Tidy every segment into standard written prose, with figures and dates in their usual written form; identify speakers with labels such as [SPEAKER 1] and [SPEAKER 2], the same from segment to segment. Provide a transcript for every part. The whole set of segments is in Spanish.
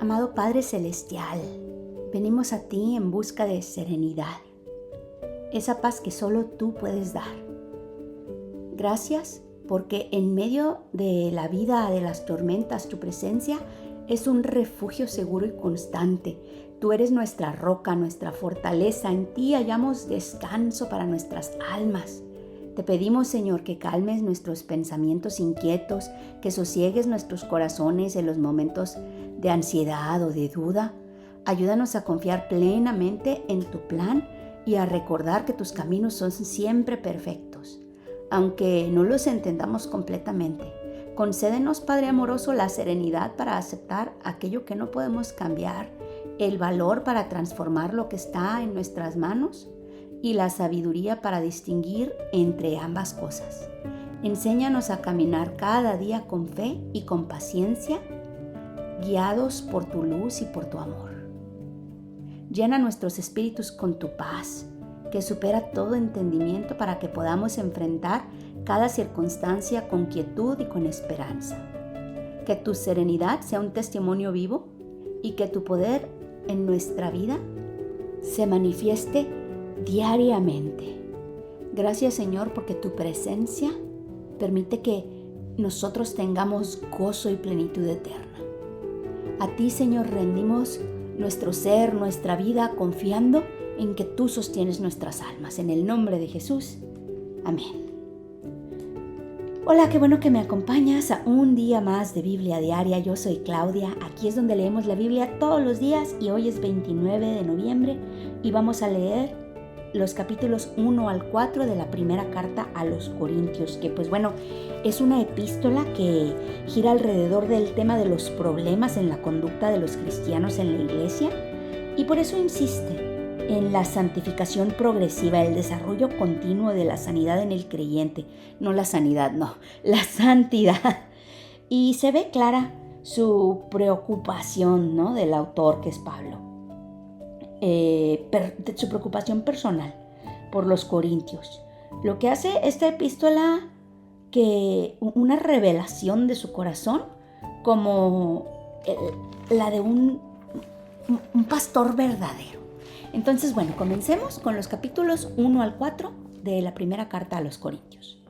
[SPEAKER 1] Amado Padre Celestial, venimos a ti en busca de serenidad, esa paz que solo tú puedes dar. Gracias porque en medio de la vida, de las tormentas, tu presencia es un refugio seguro y constante. Tú eres nuestra roca, nuestra fortaleza. En ti hallamos descanso para nuestras almas. Te pedimos, Señor, que calmes nuestros pensamientos inquietos, que sosiegues nuestros corazones en los momentos de ansiedad o de duda. Ayúdanos a confiar plenamente en tu plan y a recordar que tus caminos son siempre perfectos, aunque no los entendamos completamente. Concédenos, Padre amoroso, la serenidad para aceptar aquello que no podemos cambiar, el valor para transformar lo que está en nuestras manos y la sabiduría para distinguir entre ambas cosas. Enséñanos a caminar cada día con fe y con paciencia, guiados por tu luz y por tu amor. Llena nuestros espíritus con tu paz, que supera todo entendimiento, para que podamos enfrentar cada circunstancia con quietud y con esperanza. Que tu serenidad sea un testimonio vivo y que tu poder en nuestra vida se manifieste diariamente. Gracias, Señor, porque tu presencia permite que nosotros tengamos gozo y plenitud eterna. A ti, Señor, rendimos nuestro ser, nuestra vida, confiando en que tú sostienes nuestras almas. En el nombre de Jesús. Amén. Hola, qué bueno que me acompañas a un día más de Biblia Diaria. Yo soy Claudia. Aquí es donde leemos la Biblia todos los días y hoy es 29 de noviembre y vamos a leer los capítulos 1 al 4 de la primera carta a los Corintios, que es una epístola que gira alrededor del tema de los problemas en la conducta de los cristianos en la iglesia y por eso insiste en la santificación progresiva, el desarrollo continuo de la sanidad en el creyente. La santidad. Y se ve clara su preocupación, del autor, que es Pablo. Su preocupación personal por los corintios. Lo que hace esta epístola, que una revelación de su corazón, como la de un pastor verdadero. Entonces, comencemos con los capítulos 1 al 4 de la primera carta a los Corintios.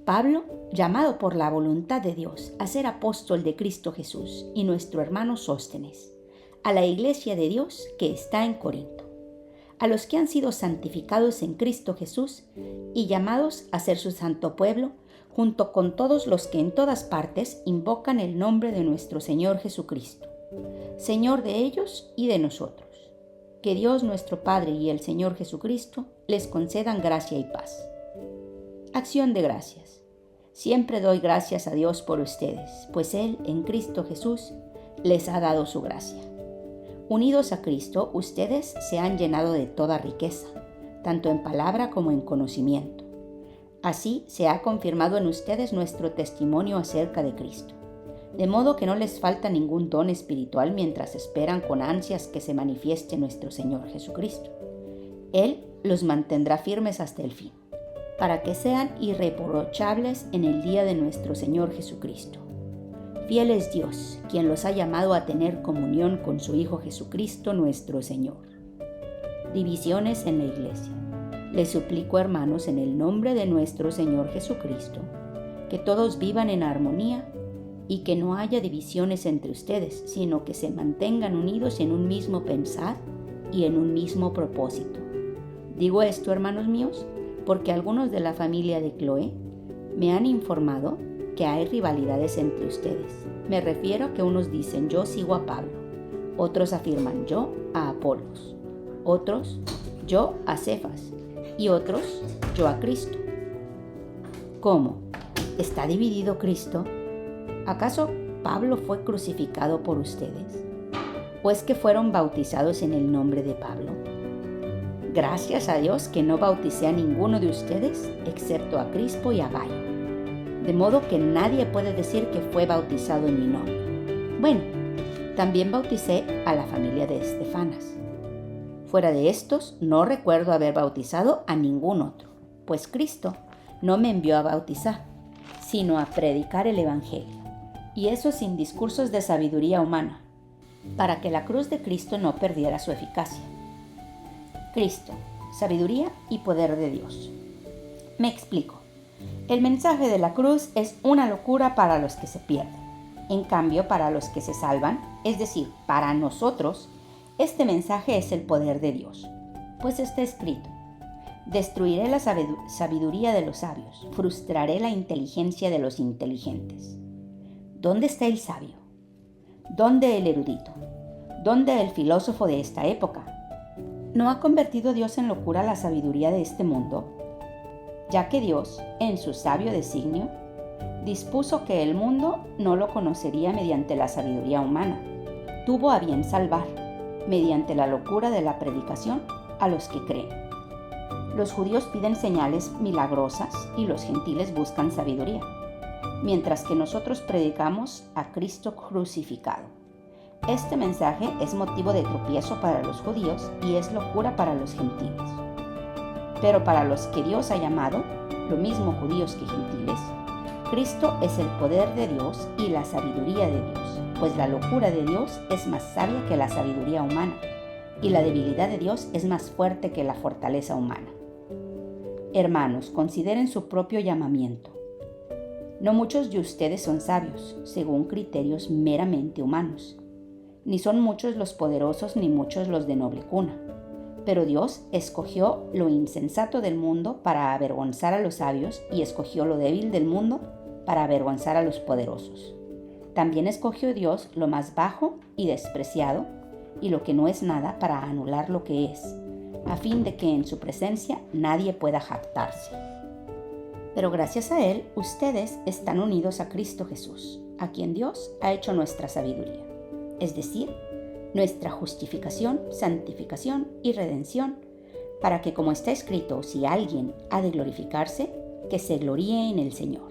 [SPEAKER 1] Pablo, llamado por la voluntad de Dios a ser apóstol de Cristo Jesús, y nuestro hermano Sóstenes, a la iglesia de Dios que está en Corinto, a los que han sido santificados en Cristo Jesús y llamados a ser su santo pueblo, junto con todos los que en todas partes invocan el nombre de nuestro Señor Jesucristo, Señor de ellos y de nosotros. Que Dios nuestro Padre y el Señor Jesucristo les concedan gracia y paz. Acción de gracias. Siempre doy gracias a Dios por ustedes, pues Él, en Cristo Jesús, les ha dado su gracia. Unidos a Cristo, ustedes se han llenado de toda riqueza, tanto en palabra como en conocimiento. Así se ha confirmado en ustedes nuestro testimonio acerca de Cristo. De modo que no les falta ningún don espiritual mientras esperan con ansias que se manifieste nuestro Señor Jesucristo. Él los mantendrá firmes hasta el fin, para que sean irreprochables en el día de nuestro Señor Jesucristo. Fiel es Dios, quien los ha llamado a tener comunión con su Hijo Jesucristo nuestro Señor. Divisiones en la iglesia. Les suplico, hermanos, en el nombre de nuestro Señor Jesucristo, que todos vivan en armonía y que no haya divisiones entre ustedes, sino que se mantengan unidos en un mismo pensar y en un mismo propósito. Digo esto, hermanos míos, porque algunos de la familia de Cloé me han informado que hay rivalidades entre ustedes. Me refiero a que unos dicen: yo sigo a Pablo, otros afirman: yo a Apolos, otros: yo a Cefas, y otros: yo a Cristo. ¿Cómo? ¿Está dividido Cristo? ¿Acaso Pablo fue crucificado por ustedes? ¿O es que fueron bautizados en el nombre de Pablo? Gracias a Dios que no bauticé a ninguno de ustedes, excepto a Crispo y a Gayo. De modo que nadie puede decir que fue bautizado en mi nombre. También bauticé a la familia de Estefanas. Fuera de estos, no recuerdo haber bautizado a ningún otro, pues Cristo no me envió a bautizar, sino a predicar el Evangelio, y eso sin discursos de sabiduría humana, para que la cruz de Cristo no perdiera su eficacia. Cristo, sabiduría y poder de Dios. Me explico. El mensaje de la cruz es una locura para los que se pierden. En cambio, para los que se salvan, es decir, para nosotros, este mensaje es el poder de Dios. Pues está escrito: destruiré la sabiduría de los sabios, frustraré la inteligencia de los inteligentes. ¿Dónde está el sabio? ¿Dónde el erudito? ¿Dónde el filósofo de esta época? ¿No ha convertido Dios en locura la sabiduría de este mundo? Ya que Dios, en su sabio designio, dispuso que el mundo no lo conocería mediante la sabiduría humana. Tuvo a bien salvar, mediante la locura de la predicación, a los que creen. Los judíos piden señales milagrosas y los gentiles buscan sabiduría, mientras que nosotros predicamos a Cristo crucificado. Este mensaje es motivo de tropiezo para los judíos y es locura para los gentiles. Pero para los que Dios ha llamado, lo mismo judíos que gentiles, Cristo es el poder de Dios y la sabiduría de Dios, pues la locura de Dios es más sabia que la sabiduría humana, y la debilidad de Dios es más fuerte que la fortaleza humana. Hermanos, consideren su propio llamamiento. No muchos de ustedes son sabios, según criterios meramente humanos. Ni son muchos los poderosos, ni muchos los de noble cuna. Pero Dios escogió lo insensato del mundo para avergonzar a los sabios y escogió lo débil del mundo para avergonzar a los poderosos. También escogió Dios lo más bajo y despreciado y lo que no es nada para anular lo que es, a fin de que en su presencia nadie pueda jactarse. Pero gracias a Él, ustedes están unidos a Cristo Jesús, a quien Dios ha hecho nuestra sabiduría, es decir, nuestra justificación, santificación y redención, para que, como está escrito, si alguien ha de glorificarse, que se gloríe en el Señor.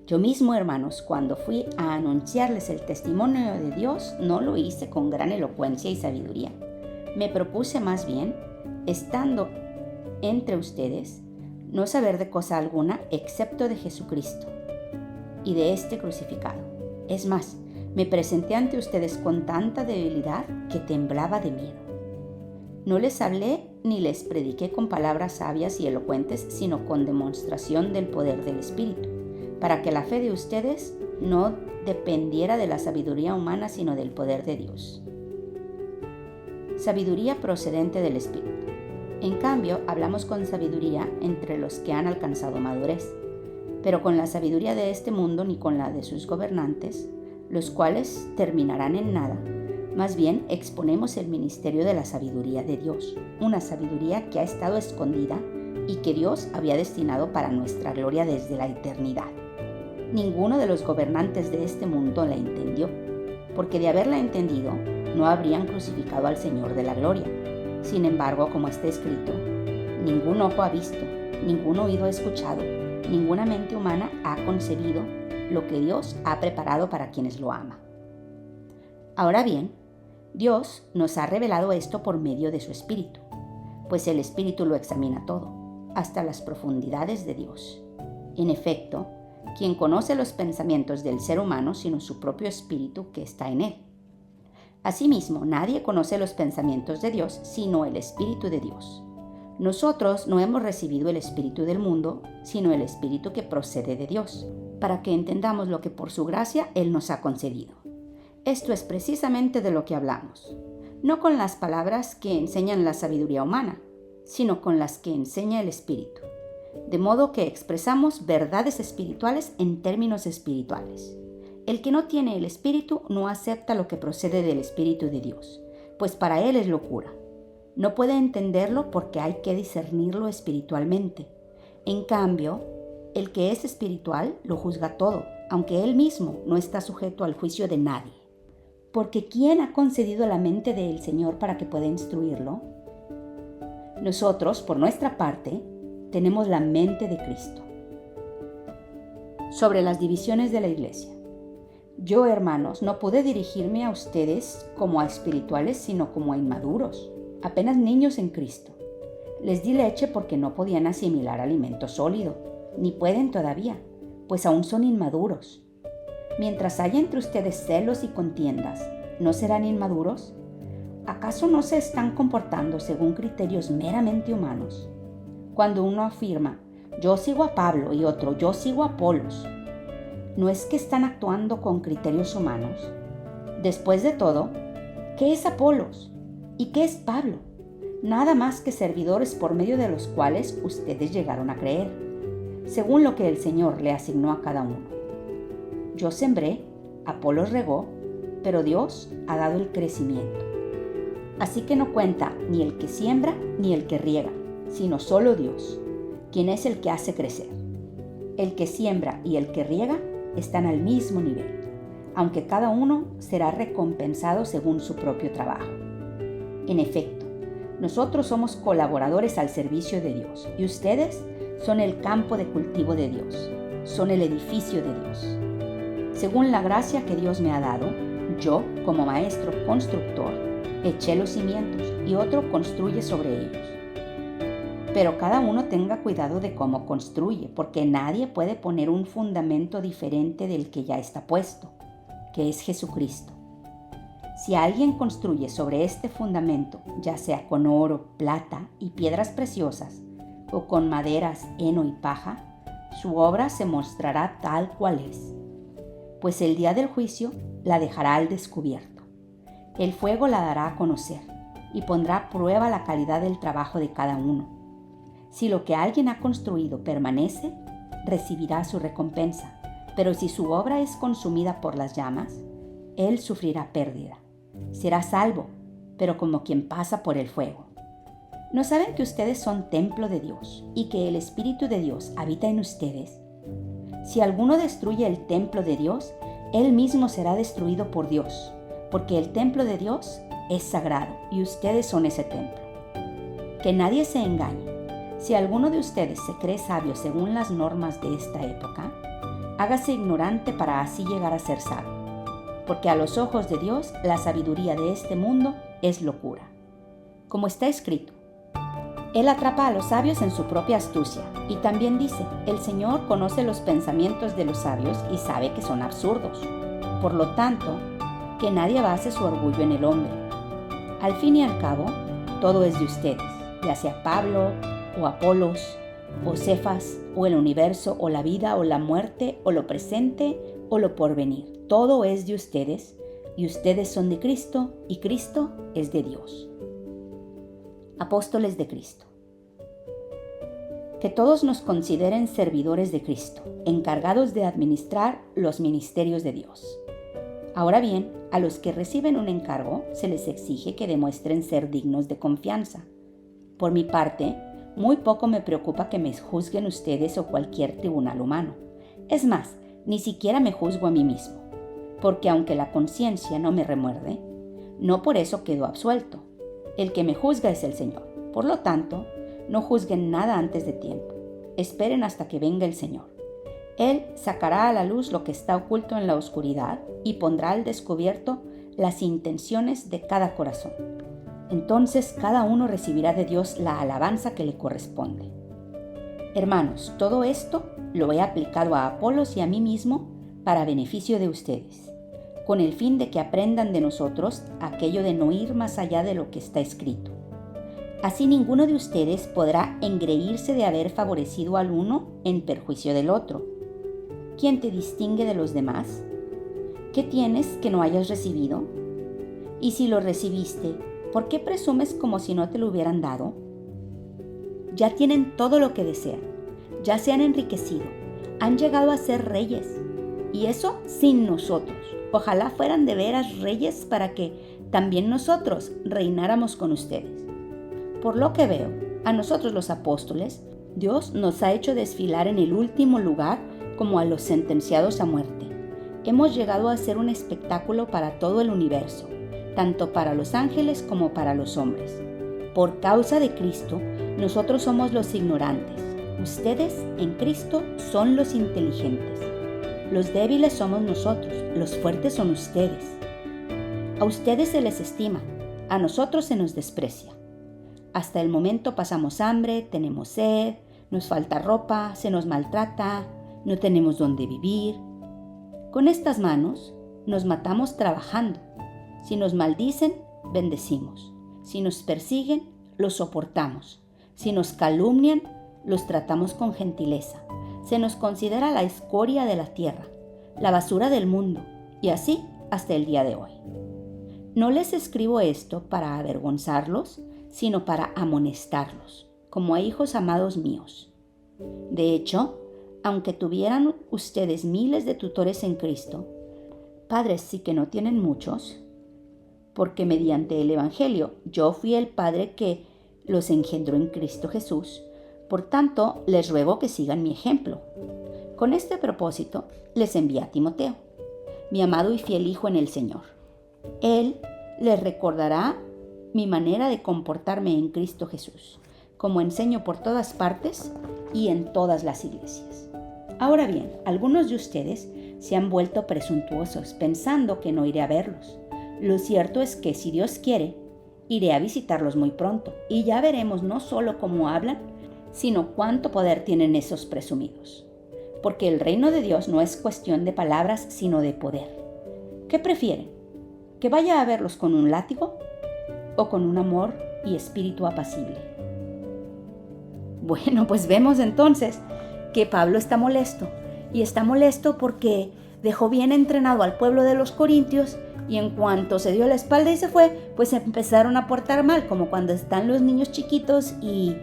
[SPEAKER 1] Yo mismo, hermanos, cuando fui a anunciarles el testimonio de Dios, no lo hice con gran elocuencia y sabiduría. Me propuse más bien, estando entre ustedes, no saber de cosa alguna excepto de Jesucristo y de este crucificado. Es más, me presenté ante ustedes con tanta debilidad que temblaba de miedo. No les hablé ni les prediqué con palabras sabias y elocuentes, sino con demostración del poder del Espíritu, para que la fe de ustedes no dependiera de la sabiduría humana, sino del poder de Dios. Sabiduría procedente del Espíritu. En cambio, hablamos con sabiduría entre los que han alcanzado madurez, pero con la sabiduría de este mundo ni con la de sus gobernantes, los cuales terminarán en nada. Más bien exponemos el ministerio de la sabiduría de Dios, una sabiduría que ha estado escondida y que Dios había destinado para nuestra gloria desde la eternidad. Ninguno de los gobernantes de este mundo la entendió, porque de haberla entendido, no habrían crucificado al Señor de la gloria. Sin embargo, como está escrito, ningún ojo ha visto, ningún oído ha escuchado, ninguna mente humana ha concebido lo que Dios ha preparado para quienes lo aman. Ahora bien, Dios nos ha revelado esto por medio de su Espíritu, pues el Espíritu lo examina todo, hasta las profundidades de Dios. En efecto, ¿quién conoce los pensamientos del ser humano sino su propio Espíritu que está en él? Asimismo, nadie conoce los pensamientos de Dios sino el Espíritu de Dios. Nosotros no hemos recibido el espíritu del mundo, sino el Espíritu que procede de Dios, para que entendamos lo que por su gracia Él nos ha concedido. Esto es precisamente de lo que hablamos, no con las palabras que enseñan la sabiduría humana, sino con las que enseña el Espíritu, de modo que expresamos verdades espirituales en términos espirituales. El que no tiene el Espíritu no acepta lo que procede del Espíritu de Dios, pues para él es locura. No puede entenderlo porque hay que discernirlo espiritualmente. En cambio, el que es espiritual lo juzga todo, aunque él mismo no está sujeto al juicio de nadie. Porque ¿quién ha concedido la mente del Señor para que pueda instruirlo? Nosotros, por nuestra parte, tenemos la mente de Cristo. Sobre las divisiones de la Iglesia. Yo, hermanos, no pude dirigirme a ustedes como a espirituales, sino como a inmaduros, apenas niños en Cristo. Les di leche porque no podían asimilar alimento sólido, ni pueden todavía, pues aún son inmaduros. Mientras haya entre ustedes celos y contiendas, ¿No serán inmaduros? ¿Acaso no se están comportando según criterios meramente humanos? Cuando uno afirma, yo sigo a Pablo y otro, yo sigo a Apolos, ¿no es que están actuando con criterios humanos? Después de todo, ¿qué es Apolos? ¿Y qué es Pablo? Nada más que servidores por medio de los cuales ustedes llegaron a creer, según lo que el Señor le asignó a cada uno. Yo sembré, Apolos regó, pero Dios ha dado el crecimiento. Así que no cuenta ni el que siembra ni el que riega, sino solo Dios, quien es el que hace crecer. El que siembra y el que riega están al mismo nivel, aunque cada uno será recompensado según su propio trabajo. En efecto, nosotros somos colaboradores al servicio de Dios y ustedes son el campo de cultivo de Dios, son el edificio de Dios. Según la gracia que Dios me ha dado, yo, como maestro constructor, eché los cimientos y otro construye sobre ellos. Pero cada uno tenga cuidado de cómo construye, porque nadie puede poner un fundamento diferente del que ya está puesto, que es Jesucristo. Si alguien construye sobre este fundamento, ya sea con oro, plata y piedras preciosas, o con maderas, heno y paja, su obra se mostrará tal cual es, pues el día del juicio la dejará al descubierto. El fuego la dará a conocer y pondrá a prueba la calidad del trabajo de cada uno. Si lo que alguien ha construido permanece, recibirá su recompensa, pero si su obra es consumida por las llamas, él sufrirá pérdida. Será salvo, pero como quien pasa por el fuego. ¿No saben que ustedes son templo de Dios y que el Espíritu de Dios habita en ustedes? Si alguno destruye el templo de Dios, él mismo será destruido por Dios, porque el templo de Dios es sagrado y ustedes son ese templo. Que nadie se engañe. Si alguno de ustedes se cree sabio según las normas de esta época, hágase ignorante para así llegar a ser sabio, porque a los ojos de Dios la sabiduría de este mundo es locura. Como está escrito, Él atrapa a los sabios en su propia astucia, y también dice, el Señor conoce los pensamientos de los sabios y sabe que son absurdos. Por lo tanto, que nadie base su orgullo en el hombre. Al fin y al cabo, todo es de ustedes, ya sea Pablo, o Apolos, o Cefas, o el universo, o la vida, o la muerte, o lo presente, o lo porvenir. Todo es de ustedes, y ustedes son de Cristo, y Cristo es de Dios. Apóstoles de Cristo. Que todos nos consideren servidores de Cristo, encargados de administrar los ministerios de Dios. Ahora bien, a los que reciben un encargo se les exige que demuestren ser dignos de confianza. Por mi parte, muy poco me preocupa que me juzguen ustedes o cualquier tribunal humano. Es más, ni siquiera me juzgo a mí mismo, porque aunque la conciencia no me remuerde, no por eso quedo absuelto. El que me juzga es el Señor. Por lo tanto, no juzguen nada antes de tiempo. Esperen hasta que venga el Señor. Él sacará a la luz lo que está oculto en la oscuridad y pondrá al descubierto las intenciones de cada corazón. Entonces cada uno recibirá de Dios la alabanza que le corresponde. Hermanos, todo esto lo he aplicado a Apolos y a mí mismo para beneficio de ustedes, con el fin de que aprendan de nosotros aquello de no ir más allá de lo que está escrito. Así ninguno de ustedes podrá engreírse de haber favorecido al uno en perjuicio del otro. ¿Quién te distingue de los demás? ¿Qué tienes que no hayas recibido? Y si lo recibiste, ¿por qué presumes como si no te lo hubieran dado? Ya tienen todo lo que desean, ya se han enriquecido, han llegado a ser reyes, y eso sin nosotros. Ojalá fueran de veras reyes para que también nosotros reináramos con ustedes. Por lo que veo, a nosotros los apóstoles, Dios nos ha hecho desfilar en el último lugar como a los sentenciados a muerte. Hemos llegado a ser un espectáculo para todo el universo, tanto para los ángeles como para los hombres. Por causa de Cristo, nosotros somos los ignorantes. Ustedes en Cristo son los inteligentes. Los débiles somos nosotros, los fuertes son ustedes. A ustedes se les estima, a nosotros se nos desprecia. Hasta el momento pasamos hambre, tenemos sed, nos falta ropa, se nos maltrata, no tenemos dónde vivir. Con estas manos nos matamos trabajando. Si nos maldicen, bendecimos. Si nos persiguen, los soportamos. Si nos calumnian, los tratamos con gentileza. Se nos considera la escoria de la tierra, la basura del mundo, y así hasta el día de hoy. No les escribo esto para avergonzarlos, sino para amonestarlos, como a hijos amados míos. De hecho, aunque tuvieran ustedes miles de tutores en Cristo, padres sí que no tienen muchos, porque mediante el Evangelio yo fui el Padre que los engendró en Cristo Jesús. Por tanto, les ruego que sigan mi ejemplo. Con este propósito, les envié a Timoteo, mi amado y fiel hijo en el Señor. Él les recordará mi manera de comportarme en Cristo Jesús, como enseño por todas partes y en todas las iglesias. Ahora bien, algunos de ustedes se han vuelto presuntuosos, pensando que no iré a verlos. Lo cierto es que, si Dios quiere, iré a visitarlos muy pronto, y ya veremos no solo cómo hablan, sino cuánto poder tienen esos presumidos. Porque el reino de Dios no es cuestión de palabras, sino de poder. ¿Qué prefieren? ¿Que vaya a verlos con un látigo o con un amor y espíritu apacible? Bueno, pues vemos entonces que Pablo está molesto, y está molesto porque dejó bien entrenado al pueblo de los Corintios, y en cuanto se dio la espalda y se fue, pues empezaron a portar mal, como cuando están los niños chiquitos y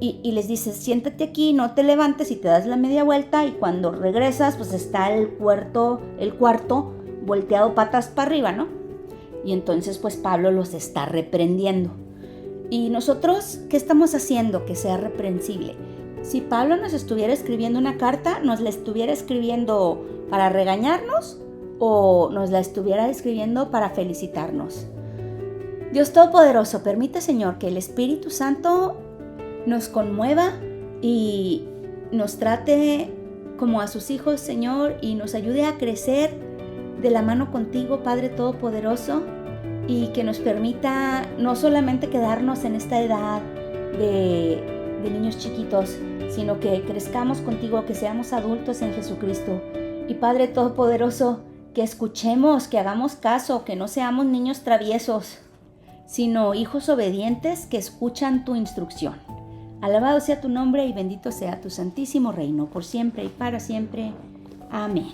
[SPEAKER 1] les dices, siéntate aquí, no te levantes, y te das la media vuelta, y cuando regresas, pues está el cuarto volteado patas para arriba, ¿no? Y entonces pues Pablo los está reprendiendo. ¿Y nosotros qué estamos haciendo que sea reprensible? Si Pablo nos estuviera escribiendo una carta, ¿nos la estuviera escribiendo para regañarnos o nos la estuviera escribiendo para felicitarnos? Dios Todopoderoso, permite, Señor, que el Espíritu Santo nos conmueva y nos trate como a sus hijos, Señor, y nos ayude a crecer de la mano contigo, Padre Todopoderoso, y que nos permita no solamente quedarnos en esta edad de niños chiquitos, sino que crezcamos contigo, que seamos adultos en Jesucristo. Y Padre Todopoderoso, que escuchemos, que hagamos caso, que no seamos niños traviesos, sino hijos obedientes que escuchan tu instrucción. Alabado sea tu nombre y bendito sea tu santísimo reino, por siempre y para siempre. Amén.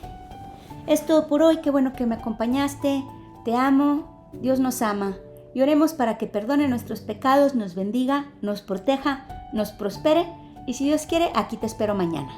[SPEAKER 1] Es todo por hoy, qué bueno que me acompañaste. Te amo, Dios nos ama. Y oremos para que perdone nuestros pecados, nos bendiga, nos proteja, nos prospere. Y si Dios quiere, aquí te espero mañana.